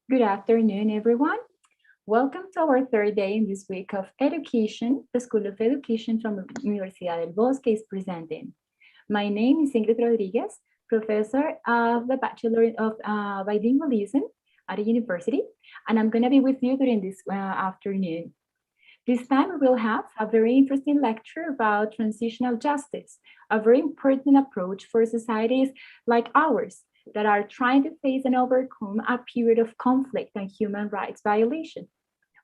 Good afternoon, everyone. Welcome to our third day in this week of education. The School of Education from Universidad del Bosque is presenting. My name is Ingrid Rodriguez, professor of the Bachelor of Bilingualism at a university, and I'm going to be with you during this afternoon. This time we will have a very interesting lecture about transitional justice, a very important approach for societies like ours that are trying to face and overcome a period of conflict and human rights violation.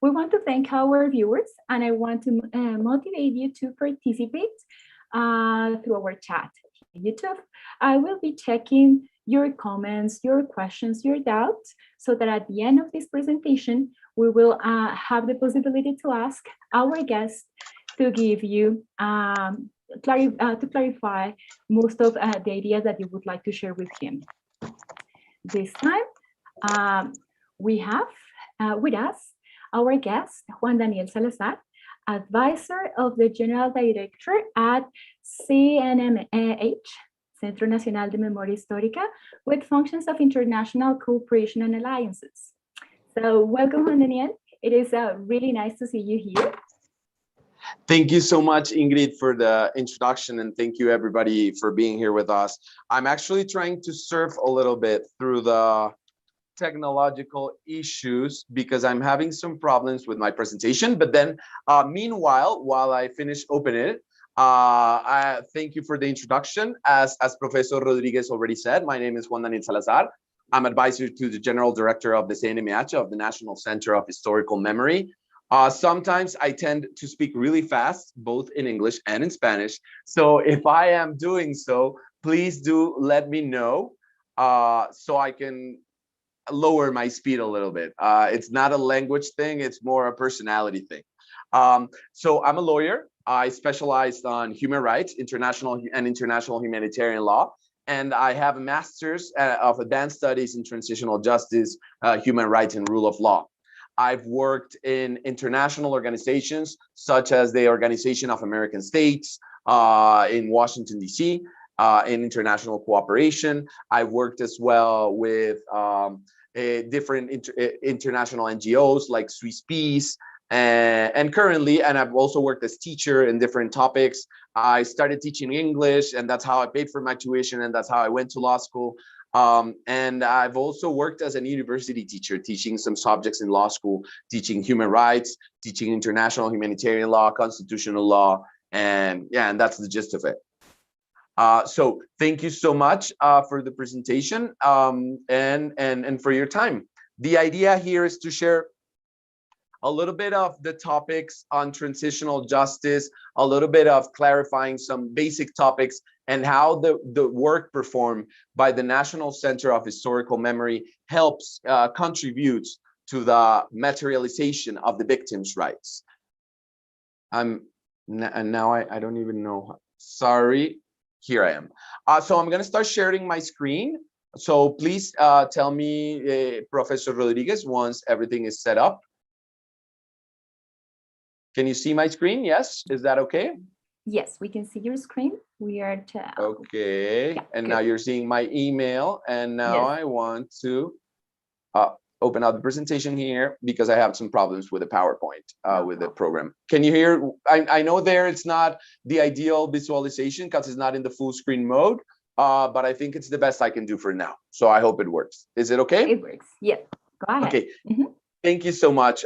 We want to thank our viewers, and I want to motivate you to participate through our chat on YouTube. I will be checking your comments, your questions, your doubts, so that at the end of this presentation, we will have the possibility to ask our guest to give you to clarify most of the ideas that you would like to share with him. This time, we have with us our guest, Juan Daniel Salazar, advisor of the General Director at CNMH, Centro Nacional de Memoria Histórica, with functions of international cooperation and alliances. So welcome, Juan Daniel. It is really nice to see you here. Thank you so much, Ingrid, for the introduction, and thank you everybody for being here with us. I'm actually trying to surf a little bit through the technological issues because I'm having some problems with my presentation. But then meanwhile, while I finish opening it, I thank you for the introduction. As Professor Rodriguez already said, my name is Juan Daniel Salazar. I'm advisor to the General Director of the CNMH, of the National Center of Historical Memory. Sometimes I tend to speak really fast, both in English and in Spanish. So if I am doing so, please do let me know so I can lower my speed a little bit. It's not a language thing, it's more a personality thing. So I'm a lawyer. I specialized on human rights, international humanitarian law, and I have a master's of advanced studies in transitional justice, human rights, and rule of law. I've worked in international organizations such as the Organization of American States in Washington, D.C., in international cooperation. I've worked as well with different international NGOs like Swiss Peace, and currently, and I've also worked as teacher in different topics. I started teaching English, and that's how I paid for my tuition, and that's how I went to law school. And I've also worked as a university teacher, teaching some subjects in law school, teaching human rights, teaching international humanitarian law, constitutional law, and yeah, and that's the gist of it. So thank you so much for the presentation and for your time. The idea here is to share a little bit of the topics on transitional justice, a little bit of clarifying some basic topics, and how the work performed by the National Center of Historical Memory helps contribute to the materialization of the victims' rights. And now I don't even know. Sorry, here I am. So I'm going to start sharing my screen. So please tell me, Professor Rodriguez, once everything is set up. Can you see my screen? Yes, is that okay? Yes, we can see your screen. We are okay, yeah, and good. Now you're seeing my email, and now yes. I want to open up the presentation here because I have some problems with the PowerPoint with the program. Can you hear? I know there it's not the ideal visualization because it's not in the full screen mode, but I think it's the best I can do for now. So I hope it works. Is it okay? It works. Yeah. Go ahead. Okay. Thank you so much,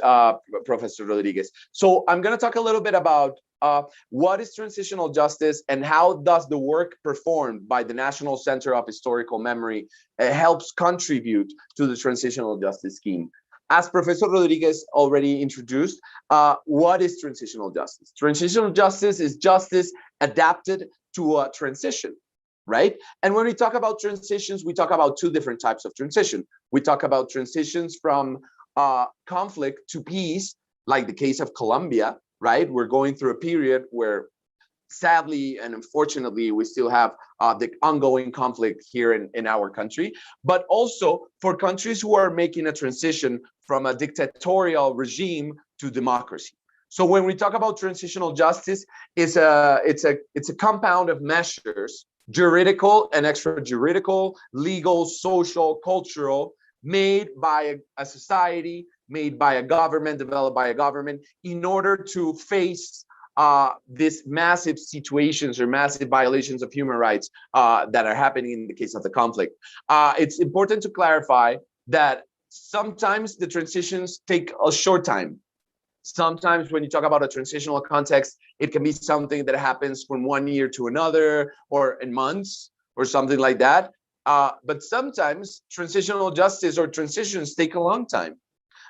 Professor Rodriguez. So I'm going to talk a little bit about what is transitional justice and how does the work performed by the National Center of Historical Memory helps contribute to the transitional justice scheme. As Professor Rodriguez already introduced, what is transitional justice? Transitional justice is justice adapted to a transition, right? And when we talk about transitions, we talk about two different types of transition. We talk about transitions from conflict to peace, like the case of Colombia, right? We're going through a period where sadly and unfortunately we still have the ongoing conflict here in our country, but also for countries who are making a transition from a dictatorial regime to democracy. So when we talk about transitional justice, it's a compound of measures, juridical and extrajuridical, legal, social, cultural, made by a society, made by a government, developed by a government, in order to face these massive situations or massive violations of human rights that are happening in the case of the conflict. It's important to clarify that sometimes the transitions take a short time. Sometimes when you talk about a transitional context, it can be something that happens from 1 year to another, or in months, or something like that. But sometimes transitional justice or transitions take a long time.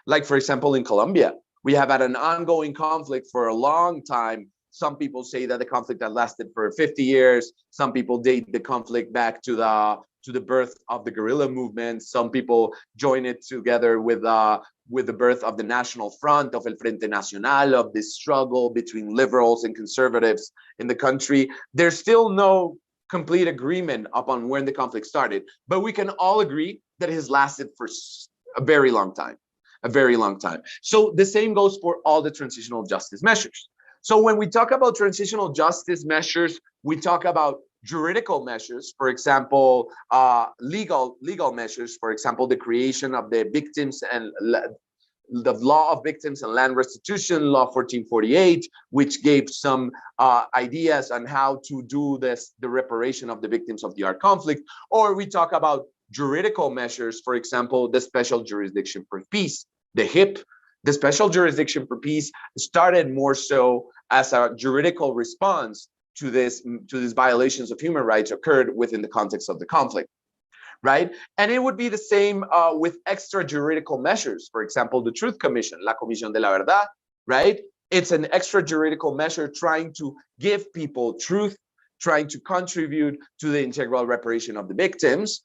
Like, for example, in Colombia, we have had an ongoing conflict for a long time. Some people say that the conflict has lasted for 50 years. Some people date the conflict back to the birth of the guerrilla movement. Some people join it together with the birth of the National Front, of El Frente Nacional, of this struggle between liberals and conservatives in the country. There's still no complete agreement upon when the conflict started, but we can all agree that it has lasted for a very long time. A very long time. So the same goes for all the transitional justice measures. So when we talk about transitional justice measures, we talk about juridical measures, for example, legal measures, for example, the creation of the victims and the law of victims and land restitution, law 1448, which gave some ideas on how to do the reparation of the victims of the armed conflict. Or we talk about juridical measures, for example, the special jurisdiction for peace, the HIP. The special jurisdiction for peace started more so as a juridical response to these violations of human rights occurred within the context of the conflict, right? And it would be the same with extra juridical measures. For example, the Truth Commission, La Comisión de la Verdad, right? It's an extra juridical measure trying to give people truth, trying to contribute to the integral reparation of the victims.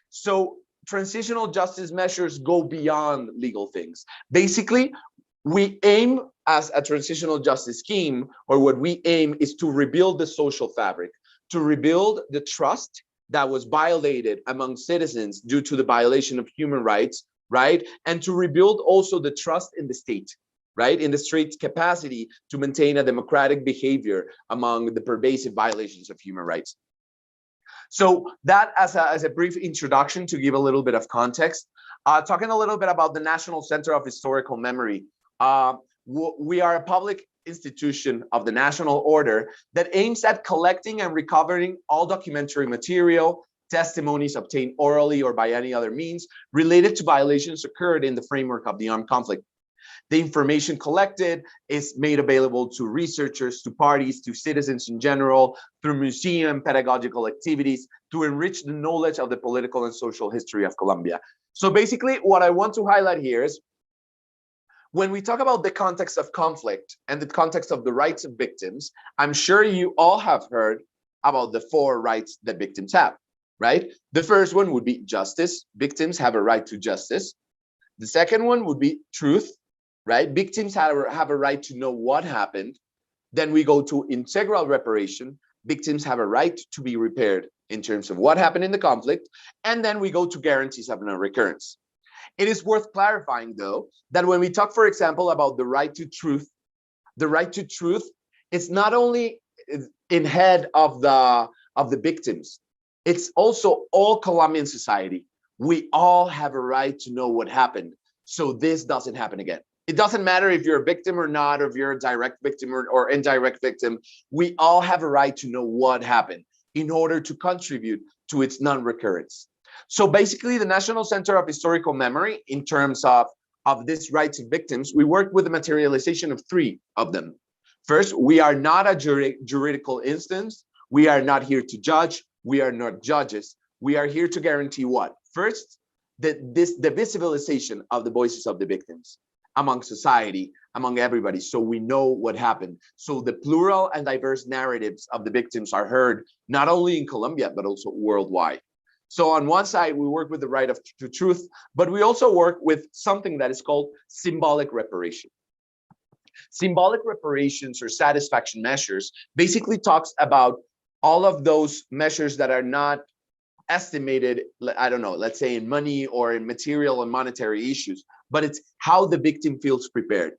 So transitional justice measures go beyond legal things. Basically, we aim as a transitional justice scheme, or what we aim is to rebuild the social fabric, to rebuild the trust that was violated among citizens due to the violation of human rights, right? And to rebuild also the trust in the state, right? In the state's capacity to maintain a democratic behavior among the pervasive violations of human rights. So that as a brief introduction to give a little bit of context, talking a little bit about the National Center of Historical Memory. We are a public institution of the national order that aims at collecting and recovering all documentary material, testimonies obtained orally or by any other means related to violations occurred in the framework of the armed conflict. The information collected is made available to researchers, to parties, to citizens in general, through museum pedagogical activities, to enrich the knowledge of the political and social history of Colombia. So basically, what I want to highlight here is, when we talk about the context of conflict and the context of the rights of victims, I'm sure you all have heard about the 4 rights that victims have, right? The first one would be justice. Victims have a right to justice. The second one would be truth, right? Victims have a right to know what happened. Then we go to integral reparation. Victims have a right to be repaired in terms of what happened in the conflict. And then we go to guarantees of non-recurrence. It is worth clarifying, though, that when we talk, for example, about the right to truth, the right to truth is not only in head of the victims, it's also all Colombian society. We all have a right to know what happened, so this doesn't happen again. It doesn't matter if you're a victim or not, or if you're a direct victim or indirect victim. We all have a right to know what happened in order to contribute to its non-recurrence. So basically, the National Center of Historical Memory, in terms of these rights of victims, we work with the materialization of 3 of them. First, we are not a juridical instance. We are not here to judge. We are not judges. We are here to guarantee what? First, the visibilization of the voices of the victims among society, among everybody, so we know what happened. So the plural and diverse narratives of the victims are heard, not only in Colombia, but also worldwide. So on one side, we work with the right to truth, but we also work with something that is called symbolic reparation. Symbolic reparations or satisfaction measures basically talks about all of those measures that are not estimated, I don't know, let's say in money or in material and monetary issues, but it's how the victim feels repaired,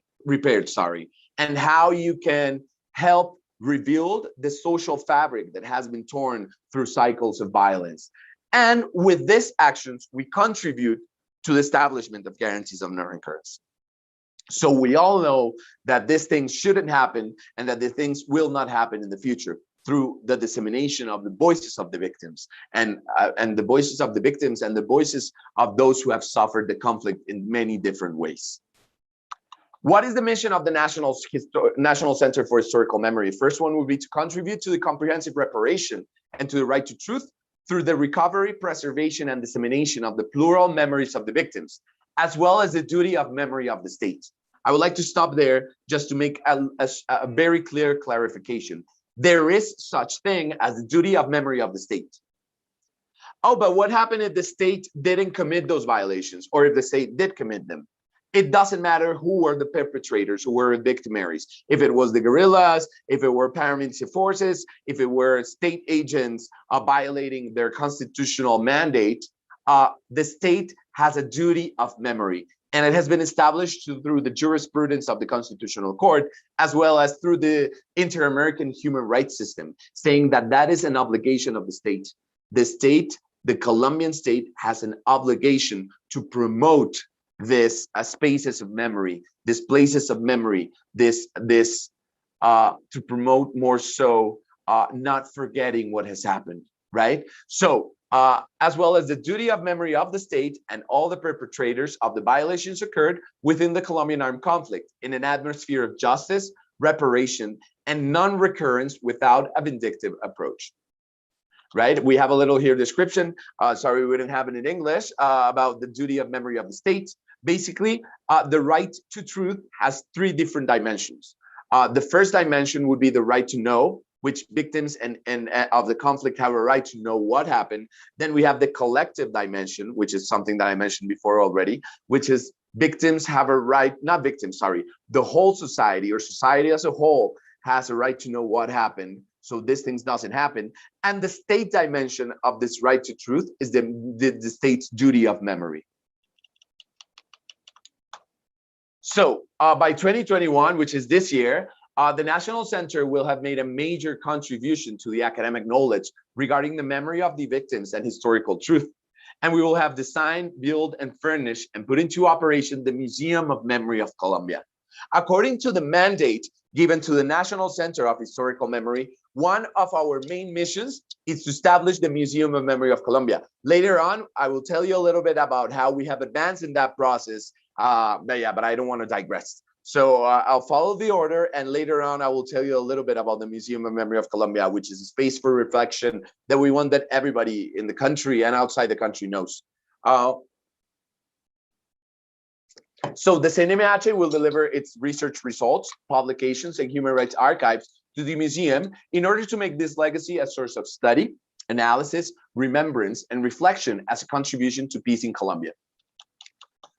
and how you can help rebuild the social fabric that has been torn through cycles of violence. And with these actions, we contribute to the establishment of guarantees of non-recurrence. So we all know that these things shouldn't happen and that the things will not happen in the future through the dissemination of the voices of the victims and the voices of the victims and the voices of those who have suffered the conflict in many different ways. What is the mission of the National Center for Historical Memory? First one would be to contribute to the comprehensive reparation and to the right to truth through the recovery, preservation, and dissemination of the plural memories of the victims, as well as the duty of memory of the state. I would like to stop there just to make a very clear clarification. There is such thing as the duty of memory of the state. Oh, but what happened if the state didn't commit those violations, or if the state did commit them? It doesn't matter who were the perpetrators, who were victimaries. If it was the guerrillas, if it were paramilitary forces, if it were state agents violating their constitutional mandate, the state has a duty of memory. And it has been established through the jurisprudence of the Constitutional Court, as well as through the Inter-American human rights system, saying that that is an obligation of the state. The state, the Colombian state, has an obligation to promote this spaces of memory, these places of memory, to promote more so not forgetting what has happened, right? So as well as the duty of memory of the state and all the perpetrators of the violations occurred within the Colombian armed conflict in an atmosphere of justice, reparation, and non-recurrence without a vindictive approach. Right? We have a little here description. Sorry, we didn't have it in English about the duty of memory of the state. Basically, the right to truth has three different dimensions. The first dimension would be the right to know, which victims and of the conflict have a right to know what happened. Then we have the collective dimension, which is something that I mentioned before already, which is victims have a right, not victims, sorry, the whole society or society as a whole has a right to know what happened, so this things doesn't happen. And the state dimension of this right to truth is the state's duty of memory. So by 2021, which is this year, the National Center will have made a major contribution to the academic knowledge regarding the memory of the victims and historical truth. And we will have designed, built, and furnished and put into operation the Museum of Memory of Colombia. According to the mandate given to the National Center of Historical Memory, one of our main missions is to establish the Museum of Memory of Colombia. Later on, I will tell you a little bit about how we have advanced in that process, but I don't want to digress. So I'll follow the order, and later on, I will tell you a little bit about the Museum of Memory of Colombia, which is a space for reflection that we want that everybody in the country and outside the country knows. So the CNMH will deliver its research results, publications, and human rights archives to the museum in order to make this legacy a source of study, analysis, remembrance, and reflection as a contribution to peace in Colombia.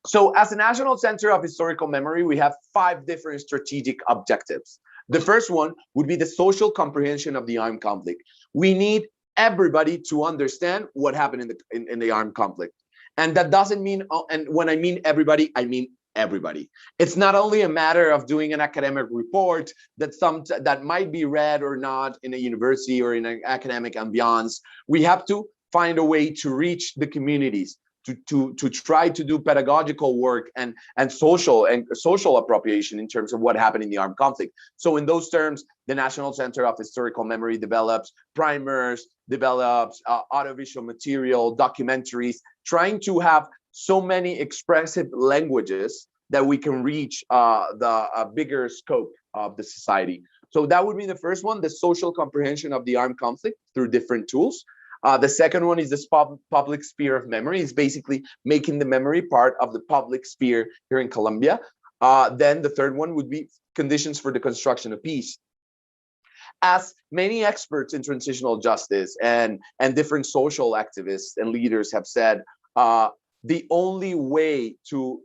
So as a National Center of Historical Memory, we have 5 different strategic objectives. The first one would be the social comprehension of the armed conflict. We need everybody to understand what happened in the armed conflict. And that doesn't mean, and when I mean everybody, I mean everybody. It's not only a matter of doing an academic report that might be read or not in a university or in an academic ambiance. We have to find a way to reach the communities, to try to do pedagogical work and social appropriation in terms of what happened in the armed conflict. So in those terms, the National Center of Historical Memory develops primers, develops audiovisual material, documentaries, trying to have so many expressive languages that we can reach the bigger scope of the society. So that would be the first one, the social comprehension of the armed conflict through different tools. The second one is this public sphere of memory. It's basically making the memory part of the public sphere here in Colombia. Then the third one would be conditions for the construction of peace. As many experts in transitional justice and different social activists and leaders have said, the only way to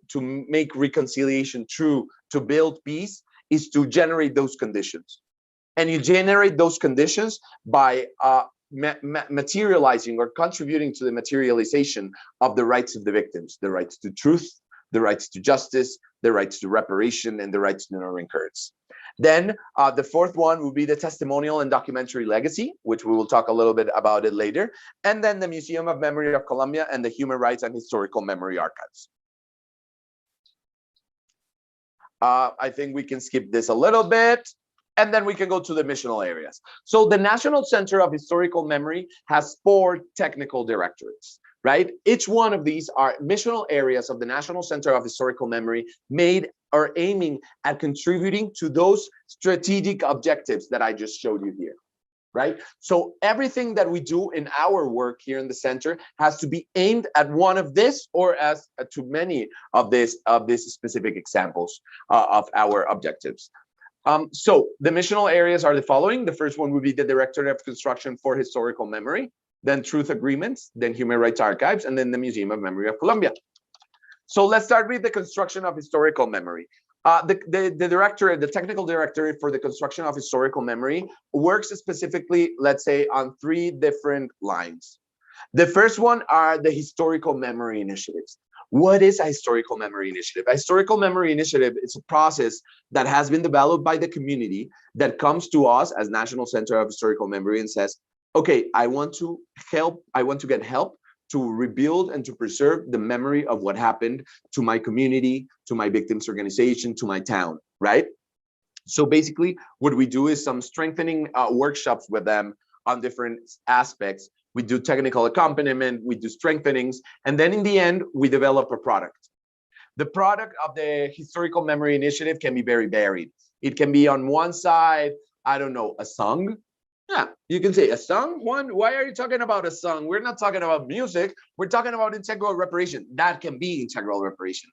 make reconciliation true, to build peace, is to generate those conditions. And you generate those conditions by materializing or contributing to the materialization of the rights of the victims, the rights to truth, the rights to justice, the rights to reparation, and the rights to non-recurrence. Then the fourth one will be the testimonial and documentary legacy, which we will talk a little bit about it later. And then the Museum of Memory of Colombia and the Human Rights and Historical Memory Archives. I think we can skip this a little bit, and then we can go to the missional areas. So the National Center of Historical Memory has 4 technical directorates, right? Each one of these are missional areas of the National Center of Historical Memory made or aiming at contributing to those strategic objectives that I just showed you here, right? So everything that we do in our work here in the center has to be aimed at one of this or as to many of these specific examples of our objectives. So the missional areas are the following. The first one would be the Directorate of Construction for Historical Memory, then Truth Agreements, then Human Rights Archives, and then the Museum of Memory of Colombia. So let's start with the construction of historical memory. The directorate, the technical directorate for the construction of historical memory works specifically, let's say, on 3 different lines. The first one are the historical memory initiatives. What is a historical memory initiative? A historical memory initiative is a process that has been developed by the community that comes to us as National Center of Historical Memory and says, okay, I want to get help to rebuild and to preserve the memory of what happened to my community, to my victims organization, to my town, right? So basically what we do is some strengthening workshops with them on different aspects. We do technical accompaniment, we do strengthenings, and then in the end, we develop a product. The product of the Historical Memory Initiative can be very varied. It can be on one side, I don't know, a song. Yeah, you can say a song. Why are you talking about a song? We're not talking about music. We're talking about integral reparation. That can be integral reparation.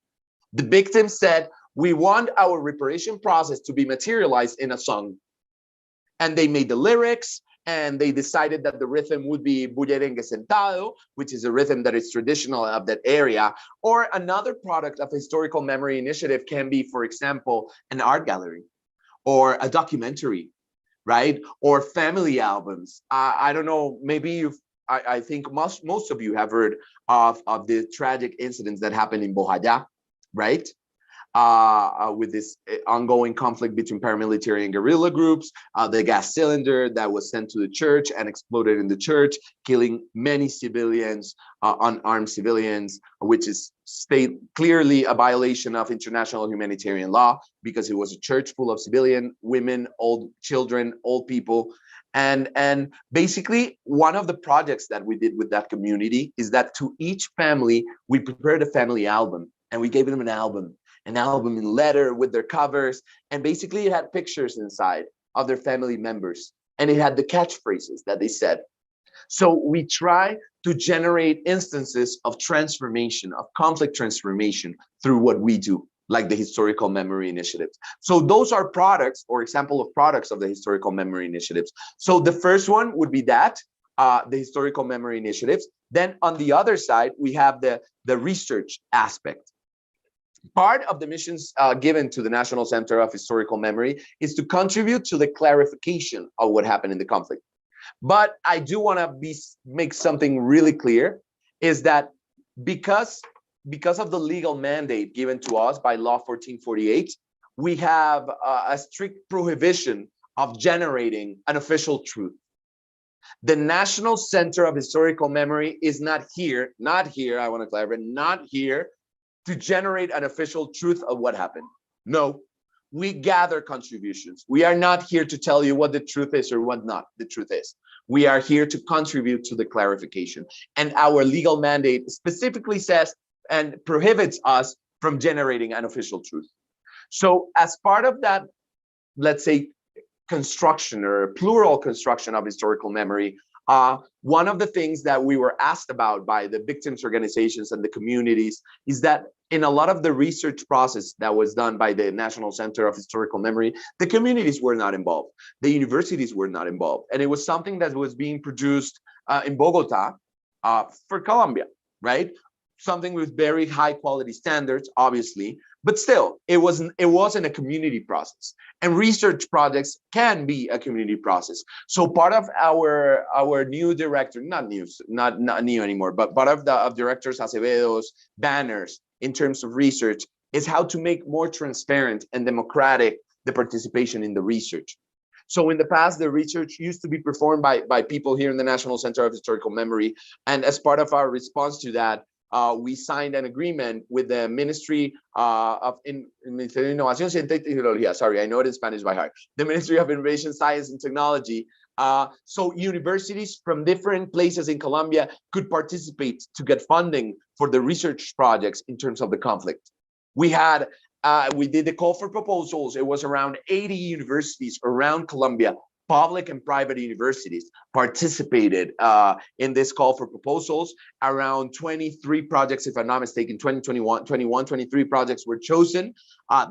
The victims said, we want our reparation process to be materialized in a song. And they made the lyrics, and they decided that the rhythm would be bullerengue sentado, which is a rhythm that is traditional of that area. Or another product of historical memory initiative can be, for example, an art gallery or a documentary, right? Or family albums. I don't know, maybe I think most of you have heard of the tragic incidents that happened in Bojayá, right? With this ongoing conflict between paramilitary and guerrilla groups, the gas cylinder that was sent to the church and exploded in the church, killing many civilians, unarmed civilians, which is clearly a violation of international humanitarian law because it was a church full of civilian women, old children, old people. And basically, one of the projects that we did with that community is that to each family, we prepared a family album and we gave them an album in letter with their covers. And basically it had pictures inside of their family members. And it had the catchphrases that they said. So we try to generate instances of transformation, of conflict transformation through what we do, like the historical memory initiatives. So those are products or example of products of the historical memory initiatives. So the first one would be that, the historical memory initiatives. Then on the other side, we have the research aspect. Part of the missions given to the National Center of Historical Memory is to contribute to the clarification of what happened in the conflict. But I do want to make something really clear, is that because of the legal mandate given to us by Law 1448, we have a strict prohibition of generating an official truth. The National Center of Historical Memory is not here, I want to clarify, not here to generate an official truth of what happened. No, we gather contributions. We are not here to tell you what the truth is or what not the truth is. We are here to contribute to the clarification. And our legal mandate specifically says and prohibits us from generating an official truth. So as part of that, let's say, construction or plural construction of historical memory, one of the things that we were asked about by the victims organizations and the communities is that in a lot of the research process that was done by the National Center of Historical Memory, the communities were not involved. The universities were not involved. And it was something that was being produced in Bogota for Colombia, right? Something with very high quality standards, obviously, but still, it wasn't a community process. And research projects can be a community process. So part of our new director, not new anymore, but part of directors Acevedo's banners in terms of research is how to make more transparent and democratic the participation in the research. So in the past, the research used to be performed by people here in the National Center of Historical Memory. And as part of our response to that, we signed an agreement with the Ministry of Innovación Científica y Tecnología. Sorry, I know it in Spanish by heart. The Ministry of Innovation, Science, and Technology. So universities from different places in Colombia could participate to get funding for the research projects in terms of the conflict. We did the call for proposals. It was around 80 universities around Colombia, public and private universities participated in this call for proposals. Around 23 projects, if I'm not mistaken, 23 projects were chosen.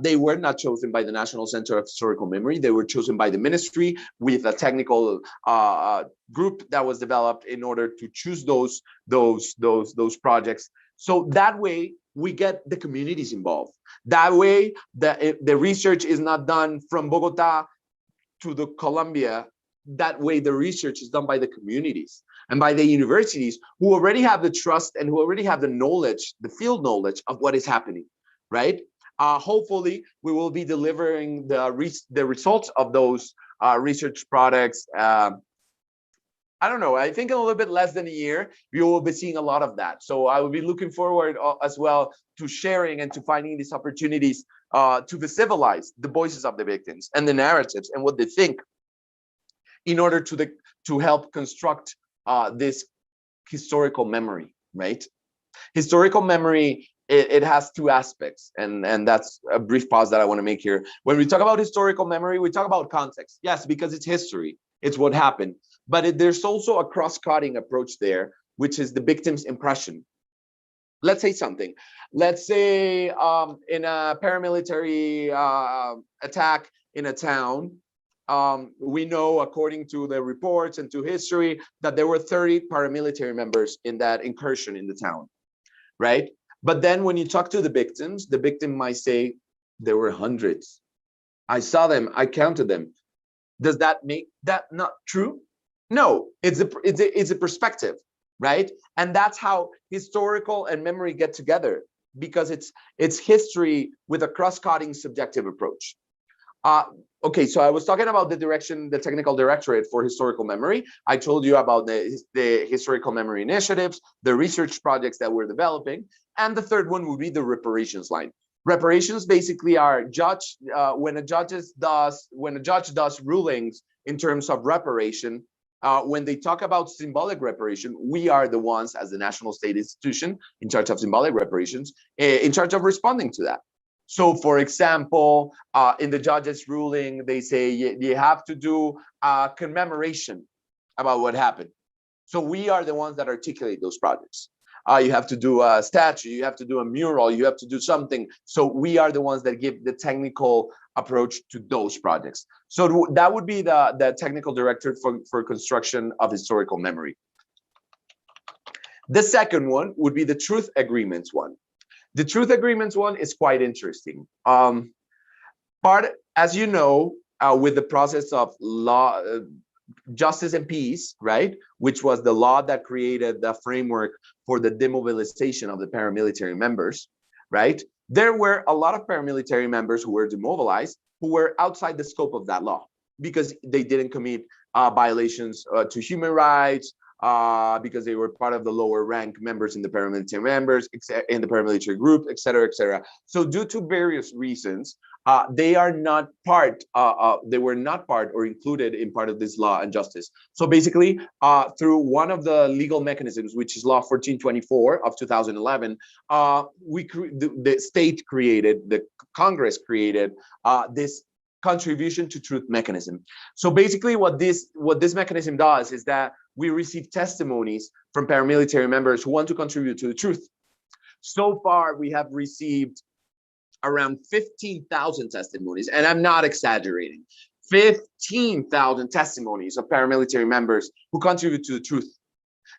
They were not chosen by the National Center of Historical Memory. They were chosen by the ministry with a technical group that was developed in order to choose those projects. So that way, we get the communities involved. That way, the research is not done from Bogota to the Colombia. That way, the research is done by the communities and by the universities who already have the trust and who already have the knowledge, the field knowledge of what is happening, right? Hopefully, we will be delivering the results of those research products. I don't know, I think in a little bit less than a year, we will be seeing a lot of that. So I will be looking forward as well to sharing and to finding these opportunities to visibilize the voices of the victims and the narratives and what they think in order to help construct this historical memory, right? Historical memory, it has two aspects, and that's a brief pause that I want to make here. When we talk about historical memory, we talk about context. Yes, because it's history, it's what happened. But there's also a cross-cutting approach there, which is the victim's impression. Let's say something. Let's say in a paramilitary attack in a town, we know, according to the reports and to history, that there were 30 paramilitary members in that incursion in the town, right? But then when you talk to the victims, the victim might say, there were hundreds. I saw them, I counted them. Does that make that not true? No, it's a perspective, right? And that's how historical and memory get together, because it's history with a cross-cutting subjective approach. Okay, so I was talking about the technical directorate for historical memory. I told you about the historical memory initiatives, the research projects that we're developing, and the third one would be the reparations line. Reparations basically are when a judge does rulings in terms of reparation. When they talk about symbolic reparation, we are the ones, as the national state institution in charge of symbolic reparations, in charge of responding to that. So, for example, in the judge's ruling, they say you have to do a commemoration about what happened. So we are the ones that articulate those projects. You have to do a statue, you have to do a mural, you have to do something. So we are the ones that give the technical approach to those projects. So that would be the technical director for construction of historical memory. The second one would be the truth agreements one. The truth agreements one is quite interesting. As you know, with the process of law, justice and peace, right, which was the law that created the framework for the demobilization of the paramilitary members, right? There were a lot of paramilitary members who were demobilized who were outside the scope of that law because they didn't commit violations to human rights, because they were part of the lower rank members in the paramilitary group, et cetera, et cetera. So due to various reasons, they were not part or included in part of this law and justice. So basically, through one of the legal mechanisms, which is Law 1424 of 2011, the Congress created this contribution to truth mechanism. So basically what this mechanism does is that we receive testimonies from paramilitary members who want to contribute to the truth. So far, we have received around 15,000 testimonies, and I'm not exaggerating, 15,000 testimonies of paramilitary members who contribute to the truth.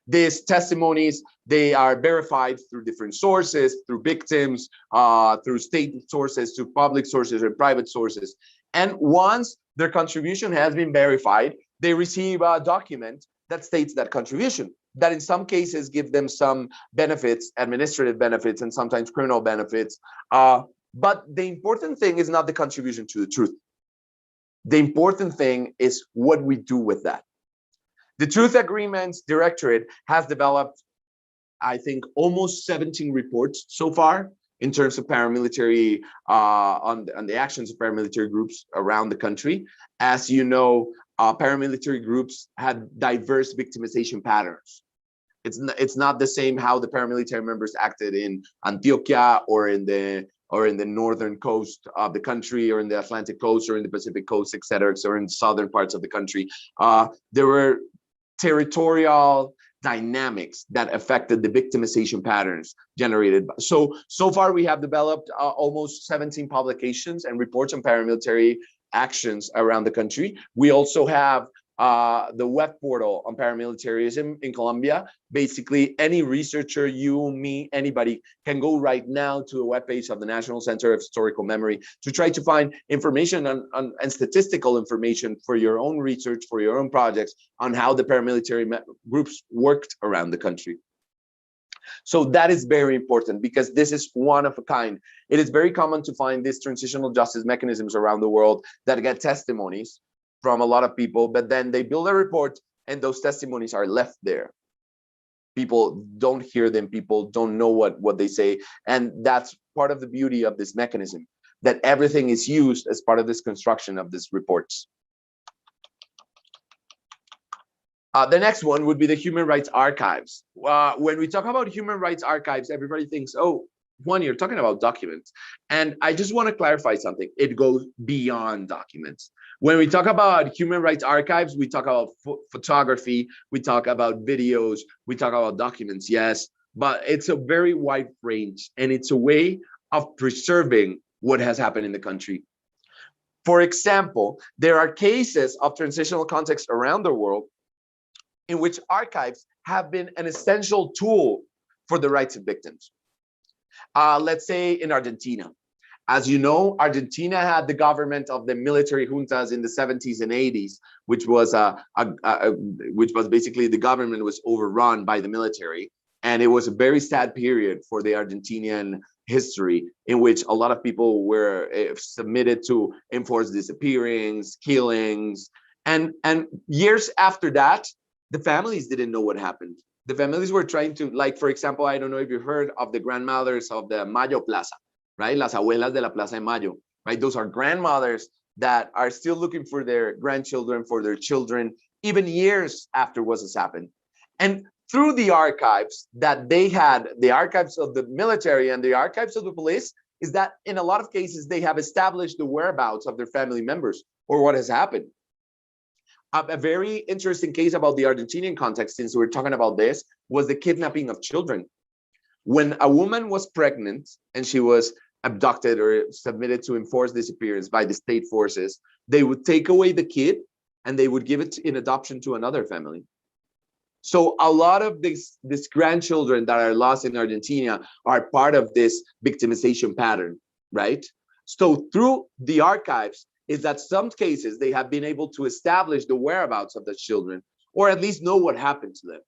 These testimonies, they are verified through different sources, through victims, through state sources, through public sources and private sources. And once their contribution has been verified, they receive a document that states that contribution, that in some cases give them some benefits, administrative benefits, and sometimes criminal benefits. But the important thing is not the contribution to the truth. The important thing is what we do with that. The Truth Agreements Directorate has developed, I think, almost 17 reports so far in terms of paramilitary, on the actions of paramilitary groups around the country. As you know, paramilitary groups had diverse victimization patterns. It's not the same how the paramilitary members acted in Antioquia or in the northern coast of the country, or in the Atlantic coast, or in the Pacific coast, etc., or in southern parts of the country. There were territorial dynamics that affected the victimization patterns generated. So far we have developed almost 17 publications and reports on paramilitary actions around the country. We also have the web portal on paramilitarism in Colombia. Basically, any researcher, you, me, anybody can go right now to the webpage of the National Center of Historical Memory to try to find information and statistical information for your own research, for your own projects, on how the paramilitary groups worked around the country. So that is very important, because this is one of a kind. It is very common to find these transitional justice mechanisms around the world that get testimonies from a lot of people, but then they build a report and those testimonies are left there. People don't hear them, people don't know what they say. And that's part of the beauty of this mechanism, that everything is used as part of this construction of these reports. The next one would be the Human Rights Archives. When we talk about Human Rights Archives, everybody thinks, oh, Juan, you're talking about documents. And I just want to clarify something. It goes beyond documents. When we talk about Human Rights Archives, we talk about photography, we talk about videos, we talk about documents, yes, but it's a very wide range, and it's a way of preserving what has happened in the country. For example, there are cases of transitional context around the world in which archives have been an essential tool for the rights of victims. Let's say in Argentina. As you know, Argentina had the government of the military juntas in the 70s and 80s, which was basically the government was overrun by the military. And it was a very sad period for the Argentinian history, in which a lot of people were submitted to enforced disappearings, killings. And years after that, the families didn't know what happened. The families were trying to, like, for example, I don't know if you heard of the grandmothers of the Mayo Plaza, right? Las abuelas de la Plaza de Mayo, right? Those are grandmothers that are still looking for their grandchildren, for their children, even years after what has happened. And through the archives that they had, the archives of the military and the archives of the police, is that in a lot of cases, they have established the whereabouts of their family members or what has happened. A very interesting case about the Argentinian context, since we're talking about this, was the kidnapping of children. When a woman was pregnant and she was abducted or submitted to enforced disappearance by the state forces, they would take away the kid and they would give it in adoption to another family. So a lot of these grandchildren that are lost in Argentina are part of this victimization pattern, right? So through the archives, is that some cases they have been able to establish the whereabouts of the children, or at least know what happened to them.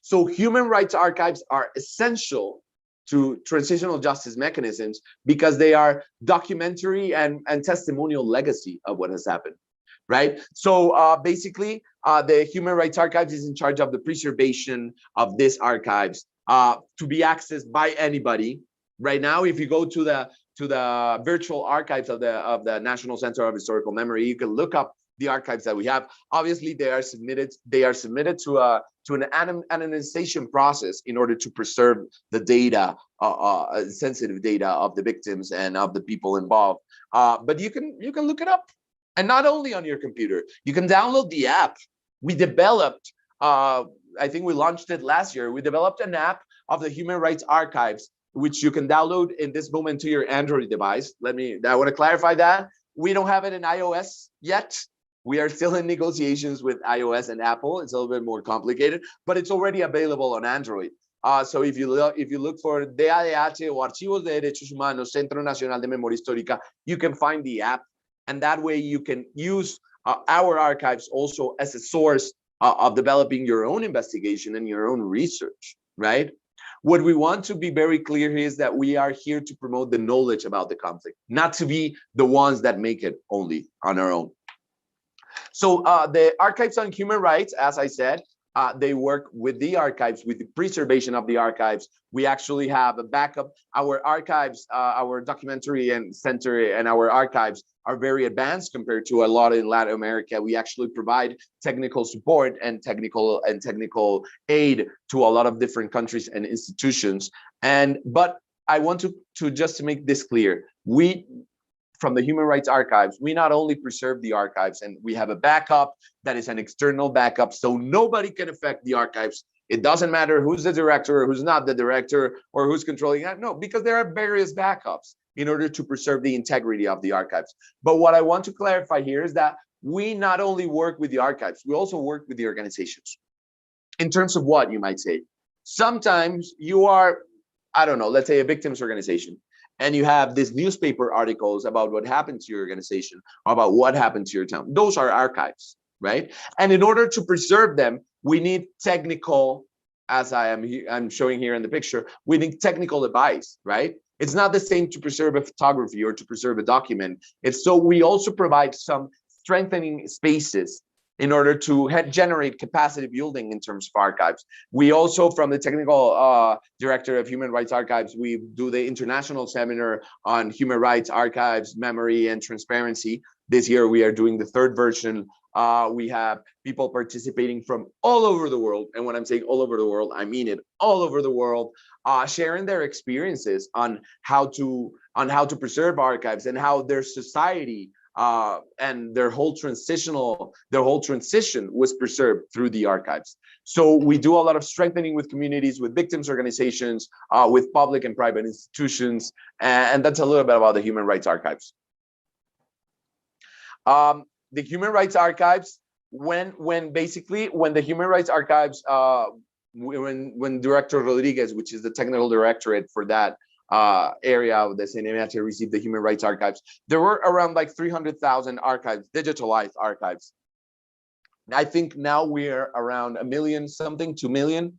So human rights archives are essential to transitional justice mechanisms because they are documentary and testimonial legacy of what has happened, right? So basically, the Human Rights Archives is in charge of the preservation of these archives to be accessed by anybody. Right now, if you go to the virtual archives of the National Center of Historical Memory, you can look up the archives that we have. Obviously, they are submitted to an anonymization process in order to preserve the data, sensitive data of the victims and of the people involved. But you can look it up, and not only on your computer. You can download the app. We developed, I think we launched it last year. We developed an app of the Human Rights Archives, which you can download in this moment to your Android device. I want to clarify that. We don't have it in iOS yet. We are still in negotiations with iOS and Apple. It's a little bit more complicated, but it's already available on Android. So if you look for DADH o Archivos de Derechos Humanos, Centro Nacional de Memoria Histórica, you can find the app, and that way you can use our archives also as a source of developing your own investigation and your own research, right? What we want to be very clear here is that we are here to promote the knowledge about the conflict, not to be the ones that make it only on our own. So the Archives on Human Rights, as I said, they work with the archives, with the preservation of the archives. We actually have a backup. Our archives, our documentary and center and our archives are very advanced compared to a lot in Latin America. We actually provide technical support and technical aid to a lot of different countries and institutions. But I want to just make this clear. We, from the Human Rights Archives, we not only preserve the archives, and we have a backup that is an external backup, so nobody can affect the archives. It doesn't matter who's the director or who's not the director or who's controlling that. No, because there are various backups in order to preserve the integrity of the archives. But what I want to clarify here is that we not only work with the archives, we also work with the organizations. In terms of what, you might say? Sometimes you are, I don't know, let's say a victims organization, and you have these newspaper articles about what happened to your organization, about what happened to your town. Those are archives, right? And in order to preserve them, we need technical, as I'm showing here in the picture, we need technical advice, right? It's not the same to preserve a photography or to preserve a document. It's so we also provide some strengthening spaces in order to generate capacity building in terms of archives. We also, from the technical director of Human Rights Archives, we do the international seminar on human rights archives, memory, and transparency. This year, we are doing the third version. We have people participating from all over the world. And when I'm saying all over the world, I mean it, all over the world, sharing their experiences on how to preserve archives and how their society and their whole transition was preserved through the archives. So we do a lot of strengthening with communities, with victims organizations, with public and private institutions, and that's a little bit about the Human Rights Archives. The Human Rights Archives, when the Human Rights Archives, when Director Rodriguez, which is the technical directorate for that area of the CNMH, received the Human Rights Archives, there were around like 300,000 archives, digitalized archives. I think now we're around 1 million something, 2 million.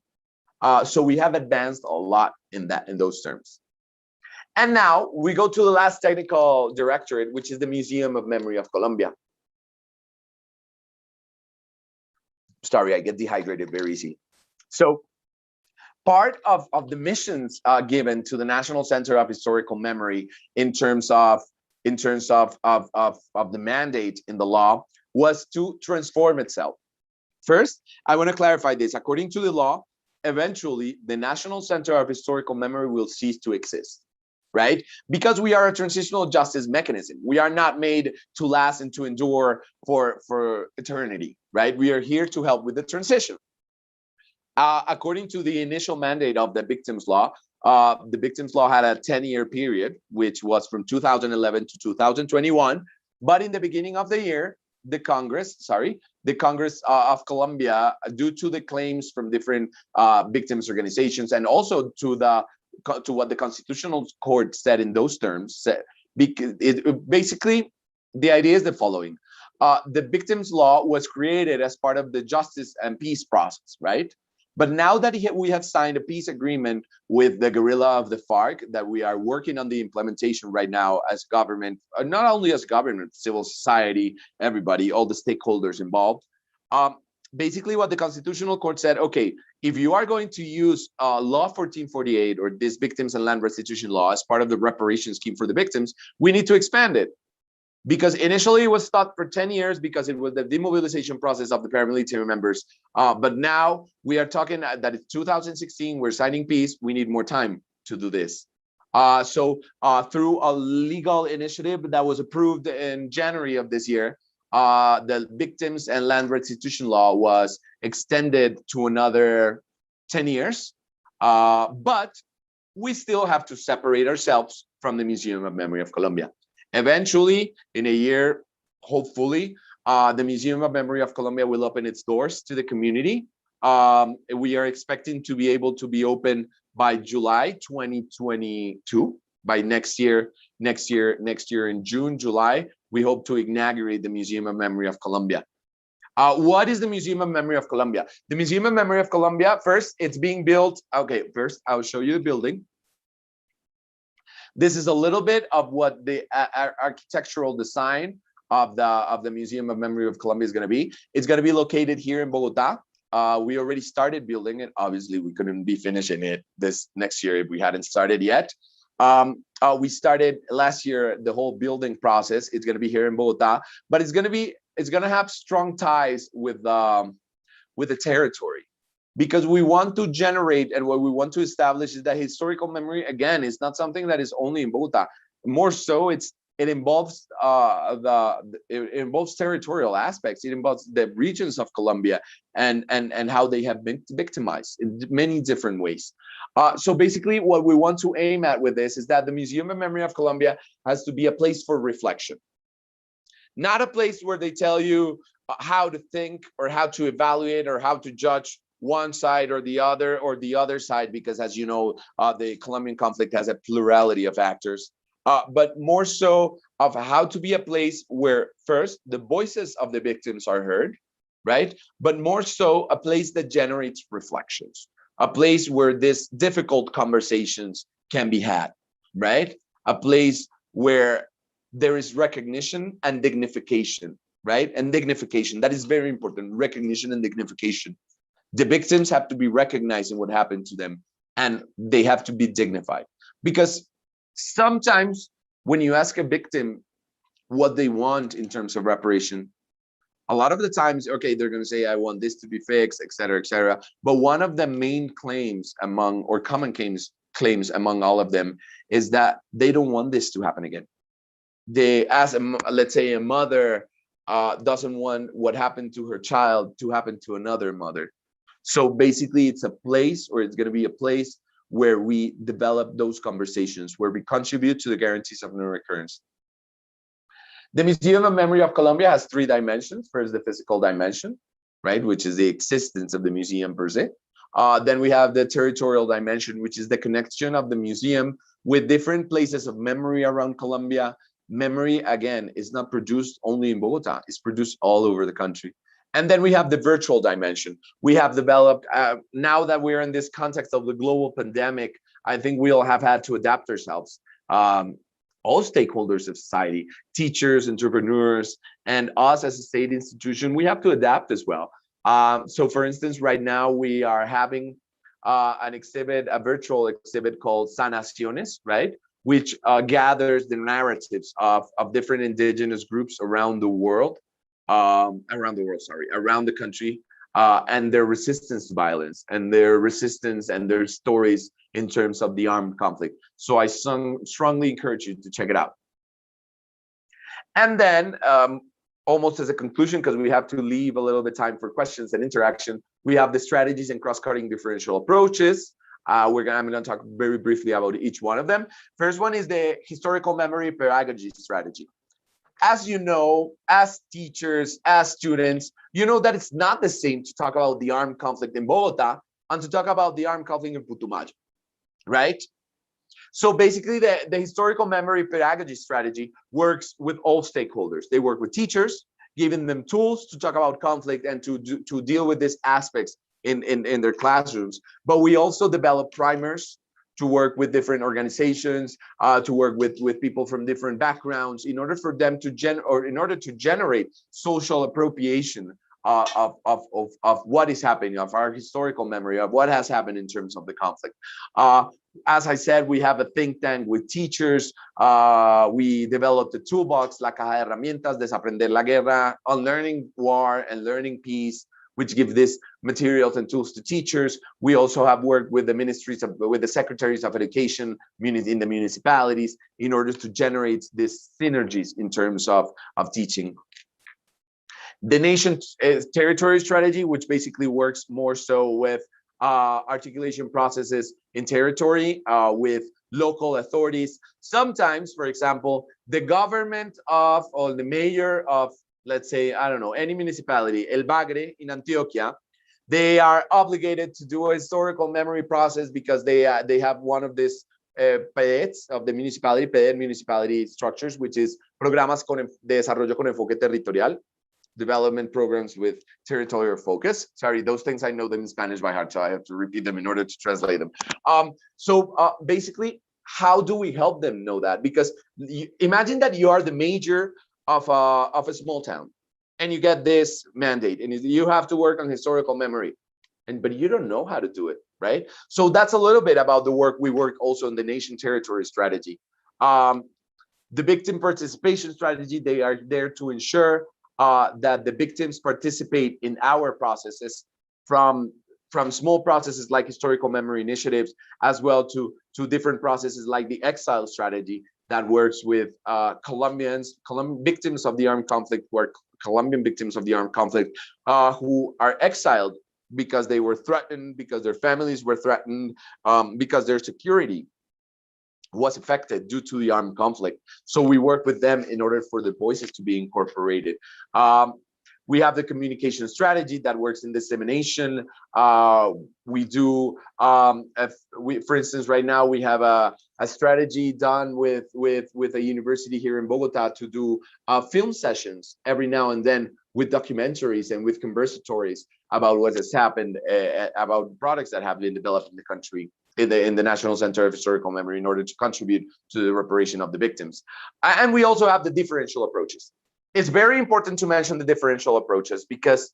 So we have advanced a lot in those terms. And now we go to the last technical directorate, which is the Museum of Memory of Colombia. Sorry, I get dehydrated very easy. So part of the missions given to the National Center of Historical Memory in terms of the mandate in the law was to transform itself. First, I want to clarify this. According to the law, eventually the National Center of Historical Memory will cease to exist, right? Because we are a transitional justice mechanism. We are not made to last and to endure for eternity, right? We are here to help with the transition. According to the initial mandate of the Victims Law had a 10-year period, which was from 2011 to 2021. But in the beginning of the year, the Congress of Colombia, due to the claims from different victims organizations, and also to what the Constitutional Court said in those terms, basically the idea is the following. The Victims Law was created as part of the justice and peace process, right? But now that we have signed a peace agreement with the guerrilla of the FARC, that we are working on the implementation right now as government, not only as government, civil society, everybody, all the stakeholders involved. Basically what the Constitutional Court said, okay, if you are going to use Law 1448 or this Victims and Land Restitution Law as part of the reparation scheme for the victims, we need to expand it. Because initially it was thought for 10 years because it was the demobilization process of the paramilitary members. But now we are talking that it's 2016, we're signing peace, we need more time to do this. So through a legal initiative that was approved in January of this year, the Victims and Land Restitution Law was extended to another 10 years. But we still have to separate ourselves from the Museum of Memory of Colombia. Eventually, in a year, hopefully, the Museum of Memory of Colombia will open its doors to the community. We are expecting to be able to be open by July 2022. By next year in June, July, we hope to inaugurate the Museum of Memory of Colombia. What is the Museum of Memory of Colombia? The Museum of Memory of Colombia, first, it's being built. Okay, first, I'll show you the building. This is a little bit of what the architectural design of the Museum of Memory of Colombia is going to be. It's going to be located here in Bogota. We already started building it. Obviously, we couldn't be finishing it this next year if we hadn't started yet. We started last year the whole building process. It's going to be here in Bogota, but it's going to have strong ties with the territory, because we want to generate, and what we want to establish is that historical memory, again, is not something that is only in Bogota. More so, it involves it involves territorial aspects. It involves the regions of Colombia and how they have been victimized in many different ways. So basically, what we want to aim at with this is that the Museum of Memory of Colombia has to be a place for reflection, not a place where they tell you how to think or how to evaluate or how to judge one side or the other side, because as you know, the Colombian conflict has a plurality of actors, but more so of how to be a place where first the voices of the victims are heard, right? But more so a place that generates reflections, a place where these difficult conversations can be had, right? A place where there is recognition and dignification, right? And dignification, that is very important, recognition and dignification. The victims have to be recognized in what happened to them, and they have to be dignified. Because sometimes when you ask a victim what they want in terms of reparation, a lot of the times, okay, they're going to say, I want this to be fixed, et cetera, et cetera. But one of the main claims among, or common claims among all of them, is that they don't want this to happen again. They, as let's say a mother doesn't want what happened to her child to happen to another mother. So basically, it's a place, or it's going to be a place where we develop those conversations, where we contribute to the guarantees of no recurrence. The Museum of Memory of Colombia has three dimensions. First, the physical dimension, right, which is the existence of the museum per se. Then we have the territorial dimension, which is the connection of the museum with different places of memory around Colombia. Memory, again, is not produced only in Bogota, it's produced all over the country. And then we have the virtual dimension. We have developed, now that we're in this context of the global pandemic, I think we all have had to adapt ourselves. All stakeholders of society, teachers, entrepreneurs, and us as a state institution, we have to adapt as well. So for instance, right now we are having an exhibit, a virtual exhibit called Sanaciones, right? Which gathers the narratives of different indigenous groups around the world. Around the country, and their resistance to violence, and their resistance and their stories in terms of the armed conflict. So I strongly encourage you to check it out. And then, almost as a conclusion, because we have to leave a little bit time for questions and interaction, we have the strategies and cross-cutting differential approaches. I'm going to talk very briefly about each one of them. First one is the historical memory pedagogy strategy. As you know, as teachers, as students, you know that it's not the same to talk about the armed conflict in Bogota and to talk about the armed conflict in Putumayo, right? So basically, the historical memory pedagogy strategy works with all stakeholders. They work with teachers, giving them tools to talk about conflict and to deal with these aspects in their classrooms. But we also develop primers to work with different organizations, to work with people from different backgrounds, in order for them to generate social appropriation of what is happening, of our historical memory, of what has happened in terms of the conflict. As I said, we have a think tank with teachers. We developed a toolbox, La Caja de Herramientas, Desaprender la Guerra, on learning war and learning peace, which give this materials and tools to teachers. We also have worked with the ministries with the secretaries of education in the municipalities in order to generate these synergies in terms of teaching. The nation territory strategy, which basically works more so with articulation processes in territory with local authorities. Sometimes, for example, the government of, or the mayor of, let's say, I don't know, any municipality, El Bagre in Antioquia, they are obligated to do a historical memory process because they have one of these PEDs of the municipality, PED municipality structures, which is Programas de Desarrollo con Enfoque Territorial. development programs with territorial focus. Sorry, those things I know them in Spanish by heart, so I have to repeat them in order to translate them. Basically, how do we help them know that? Because imagine that you are the mayor of a small town, and you get this mandate, and you have to work on historical memory, but you don't know how to do it, right? So that's a little bit about the work we work also in the nation territory strategy. The victim participation strategy, they are there to ensure that the victims participate in our processes, from small processes like historical memory initiatives, as well to different processes like the exile strategy that works with Colombian victims of the armed conflict, who are Colombian victims of the armed conflict, who are exiled because they were threatened, because their families were threatened, because their security was affected due to the armed conflict. So we work with them in order for the voices to be incorporated. We have the communication strategy that works in dissemination. We do, for instance, right now we have a strategy done with a university here in Bogota to do film sessions every now and then with documentaries and with conversatories about what has happened, about products that have been developed in the country, in the National Center of Historical Memory, in order to contribute to the reparation of the victims. And we also have the differential approaches. It's very important to mention the differential approaches, because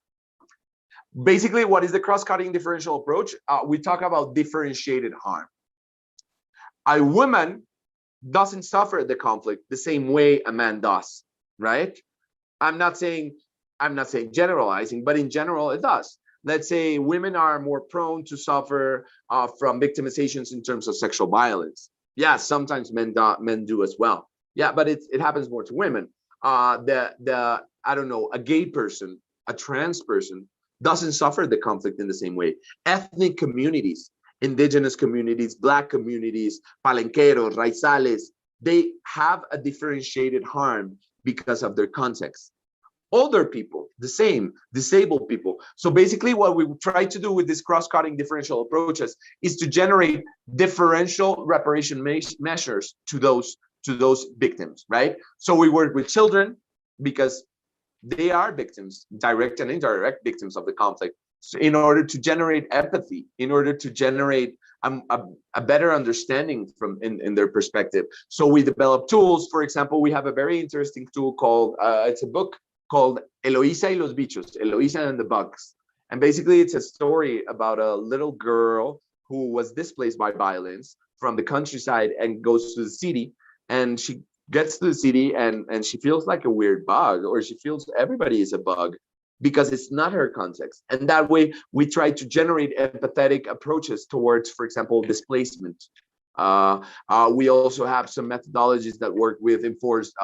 basically what is the cross-cutting differential approach? We talk about differentiated harm. A woman doesn't suffer the conflict the same way a man does, right? I'm not saying generalizing, but in general it does. Let's say women are more prone to suffer from victimizations in terms of sexual violence. Yeah, sometimes men do as well. Yeah, but it happens more to women. I don't know, a gay person, a trans person doesn't suffer the conflict in the same way. Ethnic communities, indigenous communities, Black communities, palenqueros, raizales, they have a differentiated harm because of their context. Older people, the same, disabled people. So basically what we try to do with these cross-cutting differential approaches is to generate differential reparation measures to those victims, right? So we work with children because they are victims, direct and indirect victims of the conflict. So in order to generate empathy, in order to generate a better understanding in their perspective. So we develop tools. For example, we have a very interesting tool called, it's a book called Eloisa y los bichos, Eloisa and the bugs. And basically it's a story about a little girl who was displaced by violence from the countryside and goes to the city, and she gets to the city and she feels like a weird bug, or she feels everybody is a bug because it's not her context. And that way we try to generate empathetic approaches towards, for example, displacement. We also have some methodologies that work with enforced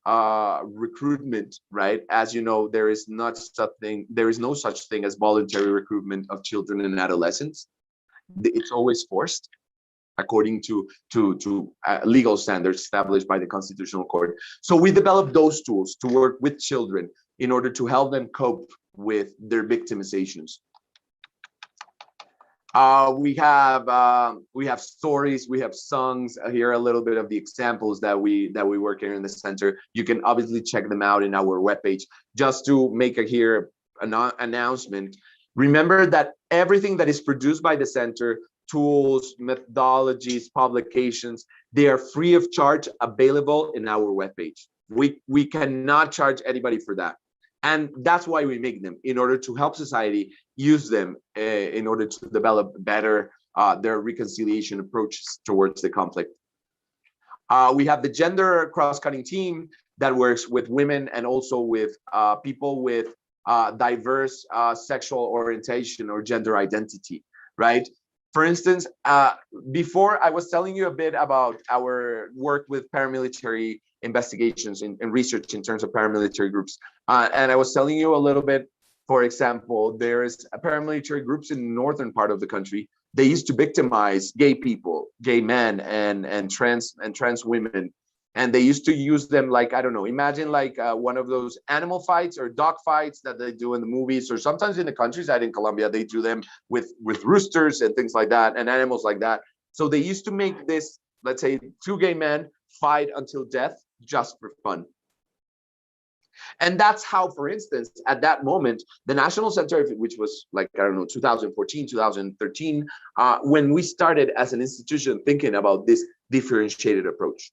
recruitment, right? As you know, there is no such thing as voluntary recruitment of children and adolescents. It's always forced, according to legal standards established by the Constitutional Court. So we develop those tools to work with children in order to help them cope with their victimizations. We have stories, we have songs. Here are a little bit of the examples that we work here in the center. You can obviously check them out in our webpage. Just to make an announcement, remember that everything that is produced by the center, tools, methodologies, publications, they are free of charge, available in our webpage. We cannot charge anybody for that. And that's why we make them, in order to help society use them in order to develop better their reconciliation approaches towards the conflict. We have the gender cross-cutting team that works with women and also with people with diverse sexual orientation or gender identity, right? For instance, before I was telling you a bit about our work with paramilitary investigations and research in terms of paramilitary groups. And I was telling you a little bit, for example, there's paramilitary groups in the northern part of the country. They used to victimize gay people, gay men and trans women. And they used to use them like, I don't know, imagine like one of those animal fights or dog fights that they do in the movies, or sometimes in the countryside in Colombia, they do them with roosters and things like that, and animals like that. So they used to make this, let's say, two gay men fight until death just for fun. And that's how, for instance, at that moment, the National Center, which was like, I don't know, 2014, 2013, when we started as an institution thinking about this differentiated approach,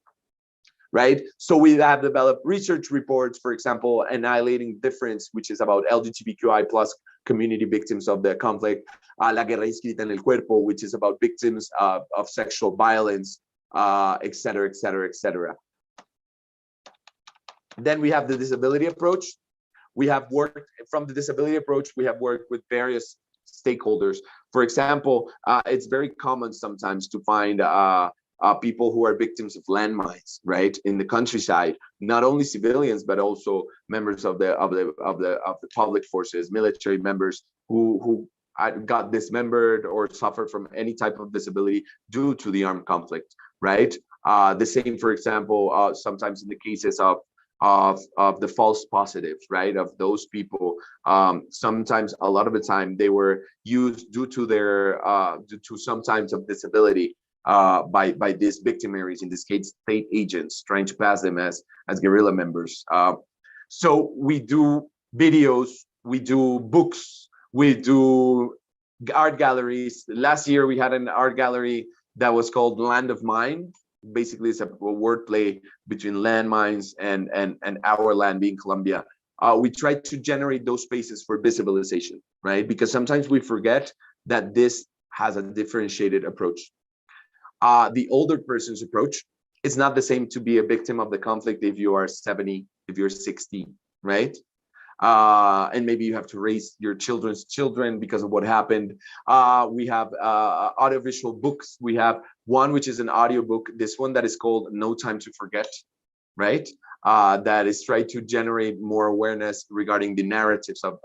right? So we have developed research reports, for example, Annihilating Difference, which is about LGBTQI plus community victims of the conflict, La Guerra Inscrita en el Cuerpo, which is about victims of sexual violence, et cetera, et cetera, et cetera. Then we have the disability approach. We have worked from the disability approach, we have worked with various stakeholders. For example, it's very common sometimes to find people who are victims of landmines, right, in the countryside. Not only civilians, but also members of the public forces, military members who got dismembered or suffered from any type of disability due to the armed conflict, right? The same, for example, sometimes in the cases of the false positives, right, of those people. Sometimes, a lot of the time, they were used due to their due to sometimes of disability by these victimaries, in this case state agents, trying to pass them as guerrilla members. So we do videos, we do books, we do art galleries. Last year we had an art gallery that was called Land of Mine. Basically, it's a wordplay between landmines and our land being Colombia. We try to generate those spaces for visibilization, right? Because sometimes we forget that this has a differentiated approach. The older person's approach, it's not the same to be a victim of the conflict if you are 70, if you're 60, right? And maybe you have to raise your children's children because of what happened. We have audiovisual books. We have one which is an audio book, this one that is called No Time to Forget, right? That is trying to generate more awareness regarding the narratives of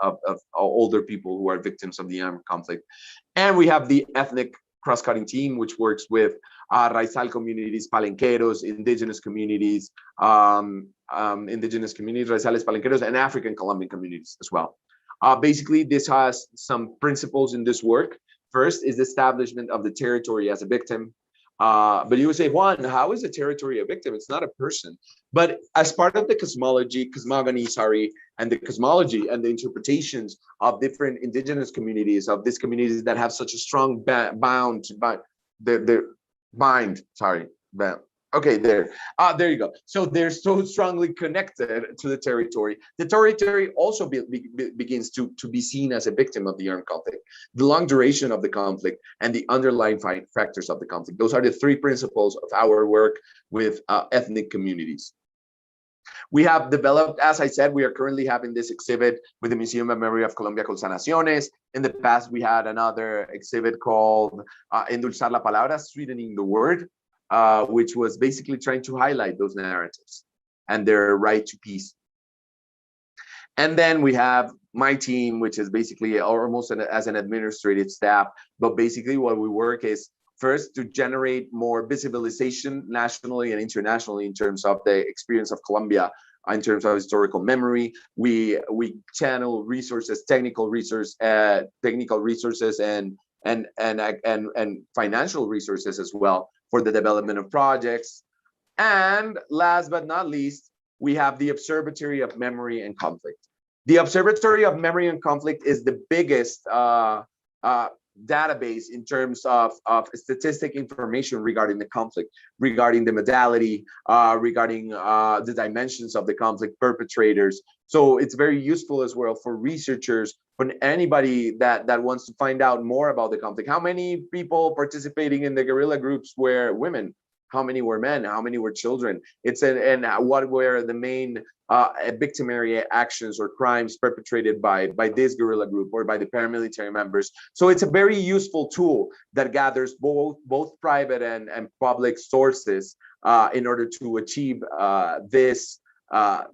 older people who are victims of the armed conflict. And we have the ethnic cross-cutting team, which works with Raizal communities, Palenqueros, indigenous communities, Raizales, Palenqueros, and African Colombian communities as well. Basically, this has some principles in this work. First is the establishment of the territory as a victim. But you would say, Juan, how is a territory a victim? It's not a person. But as part of the cosmogony, and the cosmology and the interpretations of different indigenous communities, of these communities that have such a strong okay, there you go. So they're so strongly connected to the territory. The territory also begins to be seen as a victim of the armed conflict, the long duration of the conflict, and the underlying factors of the conflict. Those are the three principles of our work with ethnic communities. We have developed, as I said, we are currently having this exhibit with the Museum of Memory of Colombia called Sanaciones. In the past, we had another exhibit called Endulzar la Palabra, Sweetening the Word, which was basically trying to highlight those narratives and their right to peace. And then we have my team, which is basically almost as an administrative staff. But basically what we work is first to generate more visibilization nationally and internationally in terms of the experience of Colombia, in terms of historical memory. We channel resources, technical resources, and financial resources as well for the development of projects. And last but not least, we have the Observatory of Memory and Conflict. The Observatory of Memory and Conflict is the biggest database in terms of statistic information regarding the conflict, regarding the modality, regarding the dimensions of the conflict, perpetrators. So it's very useful as well for researchers, for anybody that wants to find out more about the conflict. How many people participating in the guerrilla groups were women? How many were men? How many were children? And what were the main victimary actions or crimes perpetrated by this guerrilla group or by the paramilitary members? So it's a very useful tool that gathers both private and public sources in order to achieve this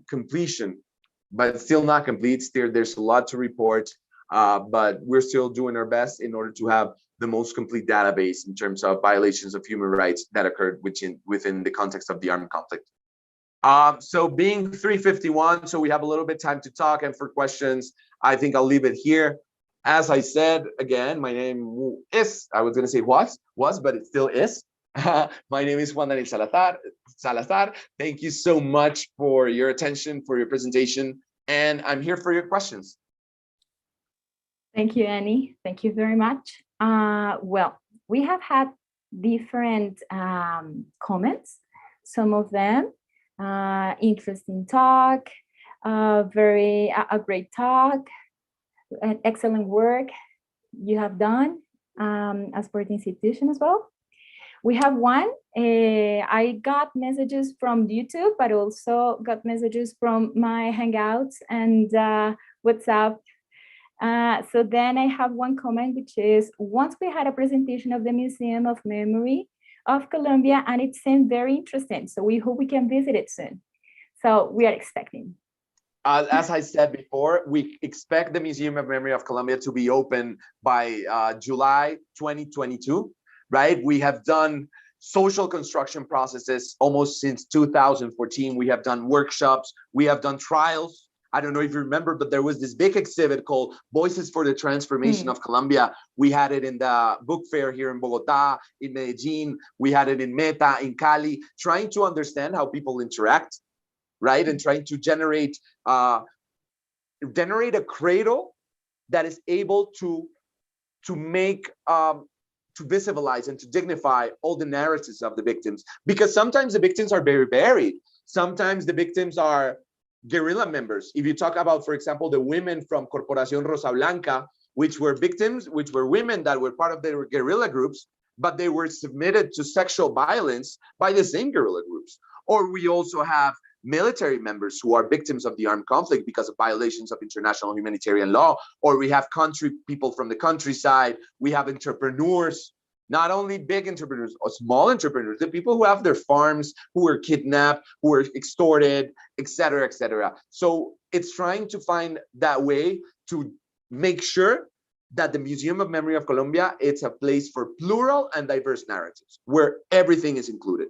completion, but it's still not complete. There's a lot to report, but we're still doing our best in order to have the most complete database in terms of violations of human rights that occurred within the context of the armed conflict. So being 3:51, so we have a little bit time to talk and for questions. I think I'll leave it here. As I said, again, my name is, I was going to say was, but it still is. My name is Juan Daniel Salazar. Thank you so much for your attention, for your presentation, and I'm here for your questions. Thank you, Annie. Thank you very much. Well, we have had different comments. Some of them, interesting talk, a great talk, an excellent work you have done as for the institution as well. We have one, I got messages from YouTube, but also got messages from my Hangouts and WhatsApp. So then I have one comment, which is, once we had a presentation of the Museum of Memory of Colombia, and it seemed very interesting. So we hope we can visit it soon. So we are expecting. As I said before, we expect the Museum of Memory of Colombia to be open by July 2022. Right? We have done social construction processes almost since 2014. We have done workshops. We have done trials. I don't know if you remember, but there was this big exhibit called Voices for the Transformation of Colombia. We had it in the book fair here in Bogota, in Medellin. We had it in Meta, in Cali, trying to understand how people interact, right? And trying to generate a cradle that is able to make to visualize and to dignify all the narratives of the victims, because sometimes the victims are very buried. Sometimes the victims are guerrilla members. If you talk about, for example, the women from Corporación Rosa Blanca, which were victims, which were women that were part of their guerrilla groups, but they were submitted to sexual violence by the same guerrilla groups. Or we also have military members who are victims of the armed conflict because of violations of international humanitarian law, or we have people from the countryside, we have entrepreneurs, not only big entrepreneurs or small entrepreneurs, the people who have their farms, who were kidnapped, who were extorted, etc., etc. So it's trying to find that way to make sure that the Museum of Memory of Colombia, it's a place for plural and diverse narratives where everything is included.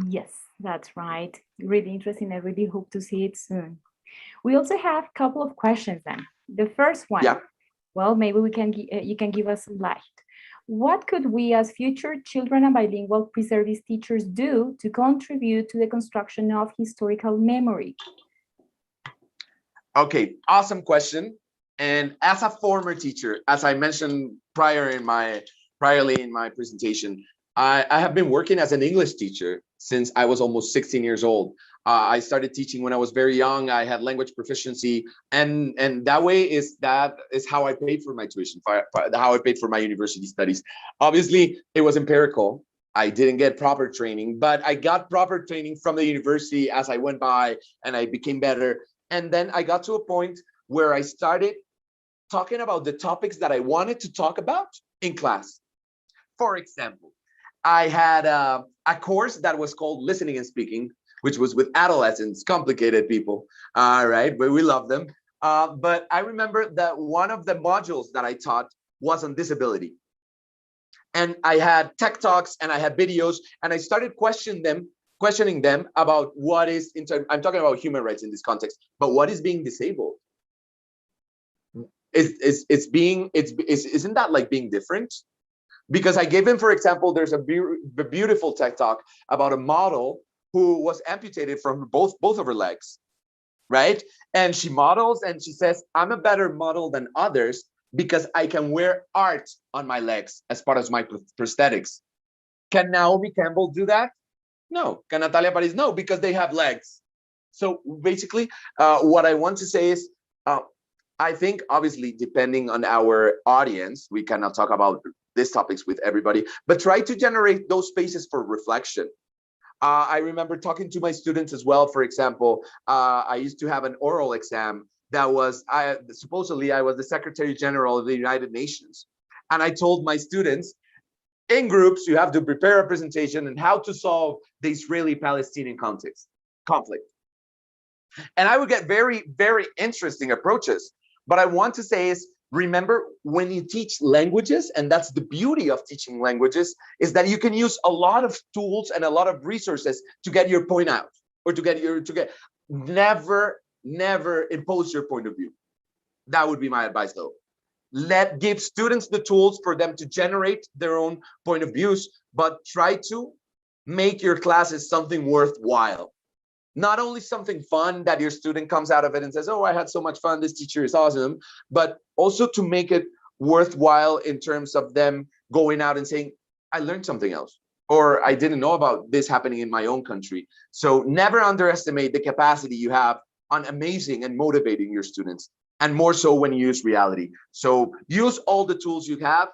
Yes, that's right. Really interesting. I really hope to see it soon. We also have a couple of questions then. The first one, well, maybe we can you can give us some light. What could we as future children and bilingual preservist teachers do to contribute to the construction of historical memory? Okay, awesome question. And as a former teacher, as I mentioned previously in my presentation, I have been working as an English teacher since I was almost 16 years old. I started teaching when I was very young. I had language proficiency, and that is how I paid for my tuition, how I paid for my university studies. Obviously, it was empirical. I didn't get proper training, but I got proper training from the university as I went by, and I became better. And then I got to a point where I started talking about the topics that I wanted to talk about in class. For example, I had a course that was called Listening and Speaking, which was with adolescents, complicated people, right? But we love them. But I remember that one of the modules that I taught was on disability. And I had tech talks and I had videos, and I started questioning them about what is, I'm talking about human rights in this context, but what is being disabled? Isn't that like being different? Because I gave him, for example, there's a beautiful tech talk about a model who was amputated from both of her legs, right? And she models and she says, I'm a better model than others because I can wear art on my legs as part of my prosthetics. Can Naomi Campbell do that? No. Can Natalia Paris? No, because they have legs. So basically, what I want to say is, I think obviously depending on our audience, we cannot talk about these topics with everybody, but try to generate those spaces for reflection. I remember talking to my students as well. For example, I used to have an oral exam that was, supposedly I was the Secretary General of the United Nations. And I told my students, in groups, you have to prepare a presentation on how to solve the Israeli-Palestinian conflict. And I would get very, very interesting approaches. But I want to say is, remember, when you teach languages, and that's the beauty of teaching languages, is that you can use a lot of tools and a lot of resources to get your point out, or never impose your point of view. That would be my advice, though. Give students the tools for them to generate their own point of views, but try to make your classes something worthwhile. Not only something fun that your student comes out of it and says, oh, I had so much fun, this teacher is awesome, but also to make it worthwhile in terms of them going out and saying, I learned something else, or I didn't know about this happening in my own country. So never underestimate the capacity you have on amazing and motivating your students, and more so when you use reality. So use all the tools you have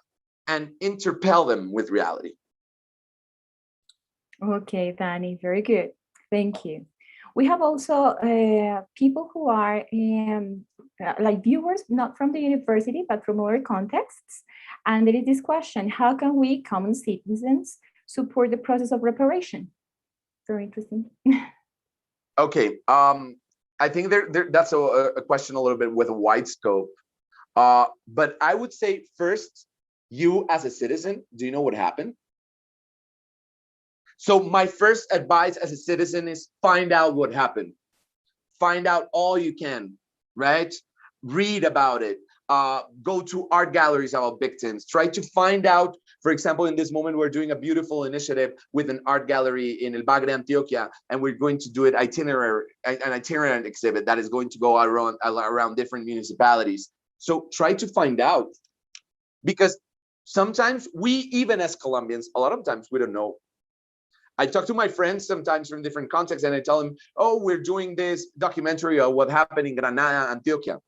and interpel them with reality. Okay, Danny, very good. Thank you. We have also people who are like viewers, not from the university, but from other contexts. And there is this question, how can we, common citizens, support the process of reparation? Very interesting. Okay, I think that's a question a little bit with a wide scope. But I would say first, you as a citizen, do you know what happened? So my first advice as a citizen is find out what happened. Find out all you can, right? Read about it. Go to art galleries about victims. Try to find out, for example, in this moment, we're doing a beautiful initiative with an art gallery in El Bagre, Antioquia, and we're going to do an itinerant exhibit that is going to go around different municipalities. So try to find out, because sometimes we, even as Colombians, a lot of times we don't know. I talk to my friends sometimes from different contexts and I tell them, oh, we're doing this documentary of what happened in Granada, Antioquia.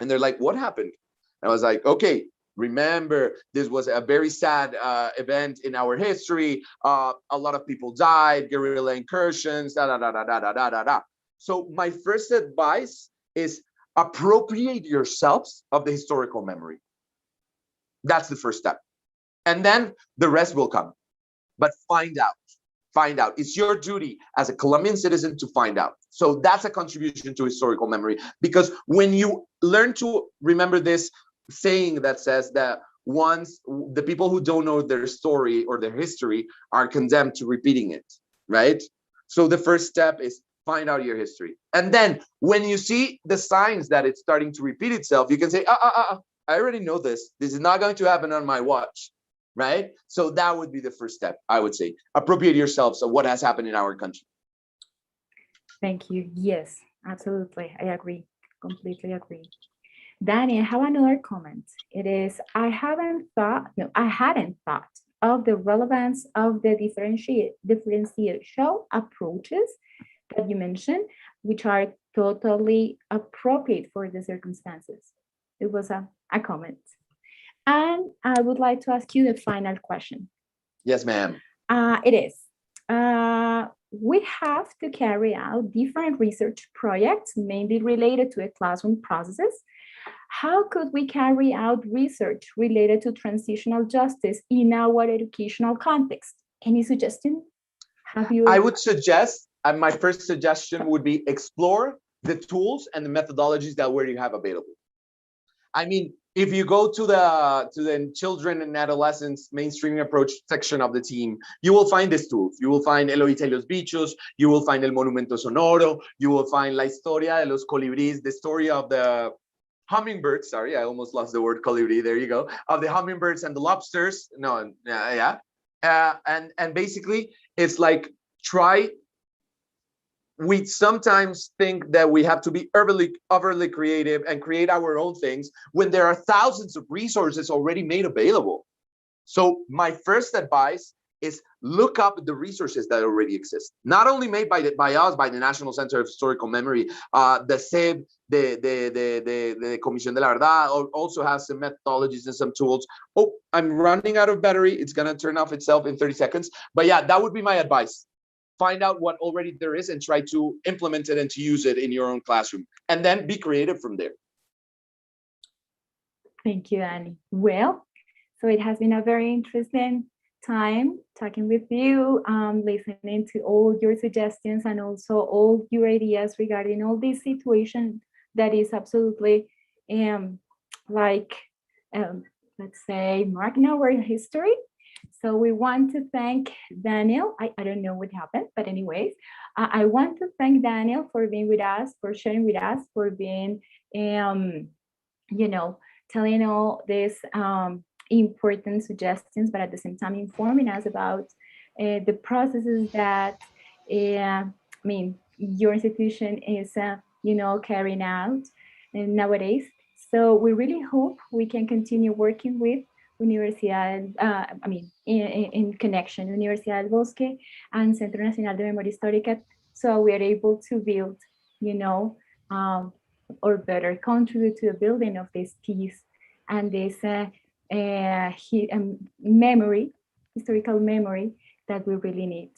And they're like, what happened? And I was like, okay, remember, this was a very sad event in our history. A lot of people died, guerrilla incursions, da, da, da, da, da, da, da, da. So my first advice is appropriate yourselves of the historical memory. That's the first step. And then the rest will come. But find out. It's your duty as a Colombian citizen to find out. So that's a contribution to historical memory, because when you learn to remember this saying that says that once the people who don't know their story or their history are condemned to repeating it, right? So the first step is find out your history. And then when you see the signs that it's starting to repeat itself, you can say, I already know this. This is not going to happen on my watch. Right? So that would be the first step, I would say. Appropriate yourselves of what has happened in our country. Thank you. Yes, absolutely. I agree. Completely agree. Danny, I have another comment. It is, I hadn't thought of the relevance of the differential approaches that you mentioned, which are totally appropriate for the circumstances. It was a comment. And I would like to ask you the final question. Yes, ma'am. It is, we have to carry out different research projects, mainly related to the classroom processes. How could we carry out research related to transitional justice in our educational context? Any suggestion? I would suggest, my first suggestion would be explore the tools and the methodologies that you have available. I mean, if you go to the children and adolescents mainstreaming approach section of the team, you will find these tools. You will find El Oíste y los Bichos, you will find El Monumento Sonoro, you will find La Historia de los Colibríes, the story of the hummingbirds. Sorry, I almost lost the word colibrí. There you go. Of the hummingbirds and the lobsters. No, yeah. And basically, it's like we sometimes think that we have to be overly creative and create our own things when there are thousands of resources already made available. So my first advice is look up the resources that already exist, not only made by us, by the National Center of Historical Memory, the SEB, the Comisión de la Verdad also has some methodologies and some tools. Oh, I'm running out of battery. It's going to turn off itself in 30 seconds. But yeah, that would be my advice. Find out what already there is and try to implement it and to use it in your own classroom, and then be creative from there. Thank you, Annie. Well, so it has been a very interesting time talking with you, listening to all your suggestions and also all your ideas regarding all this situation that is absolutely let's say, marking our history. So we want to thank Daniel. I don't know what happened, but anyways, I want to thank Daniel for being with us, for sharing with us, for being, telling all these important suggestions, but at the same time informing us about the processes that your institution is carrying out nowadays. So we really hope we can continue working with Universidad, in connection, Universidad del Bosque and Centro Nacional de Memoria Histórica, so we are able to build, or better contribute to the building of this peace and this memory, historical memory that we really need.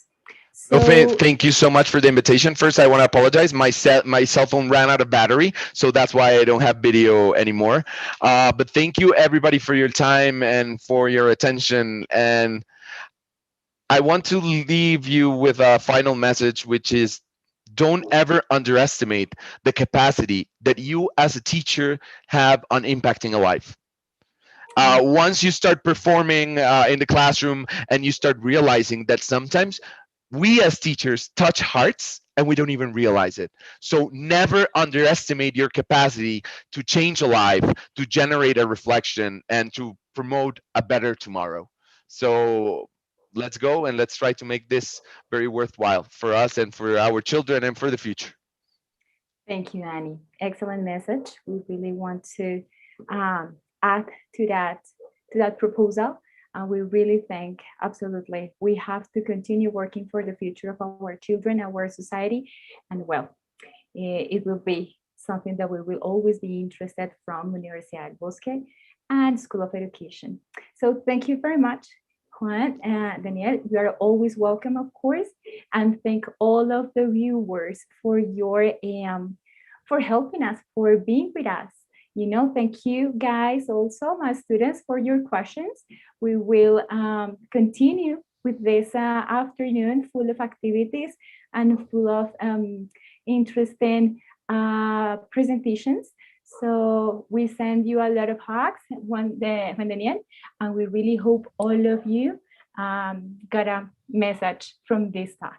So, thank you so much for the invitation. First, I want to apologize. My cell phone ran out of battery, so that's why I don't have video anymore. But thank you, everybody, for your time and for your attention. And I want to leave you with a final message, which is don't ever underestimate the capacity that you as a teacher have on impacting a life. Once you start performing in the classroom and you start realizing that sometimes we as teachers touch hearts and we don't even realize it. So never underestimate your capacity to change a life, to generate a reflection, and to promote a better tomorrow. So let's go and let's try to make this very worthwhile for us and for our children and for the future. Thank you, Annie. Excellent message. We really want to add to that proposal. And we really think, absolutely, we have to continue working for the future of our children, our society, and well, it will be something that we will always be interested from Universidad del Bosque and School of Education. So thank you very much, Juan and Daniel. You are always welcome, of course, and thank all of the viewers for your for helping us, for being with us. Thank you guys also, my students, for your questions. We will continue with this afternoon full of activities and full of interesting presentations. So we send you a lot of hugs, Juan Daniel, and we really hope all of you got a message from this talk.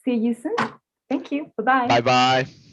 See you soon. Thank you. Bye-bye. Bye-bye.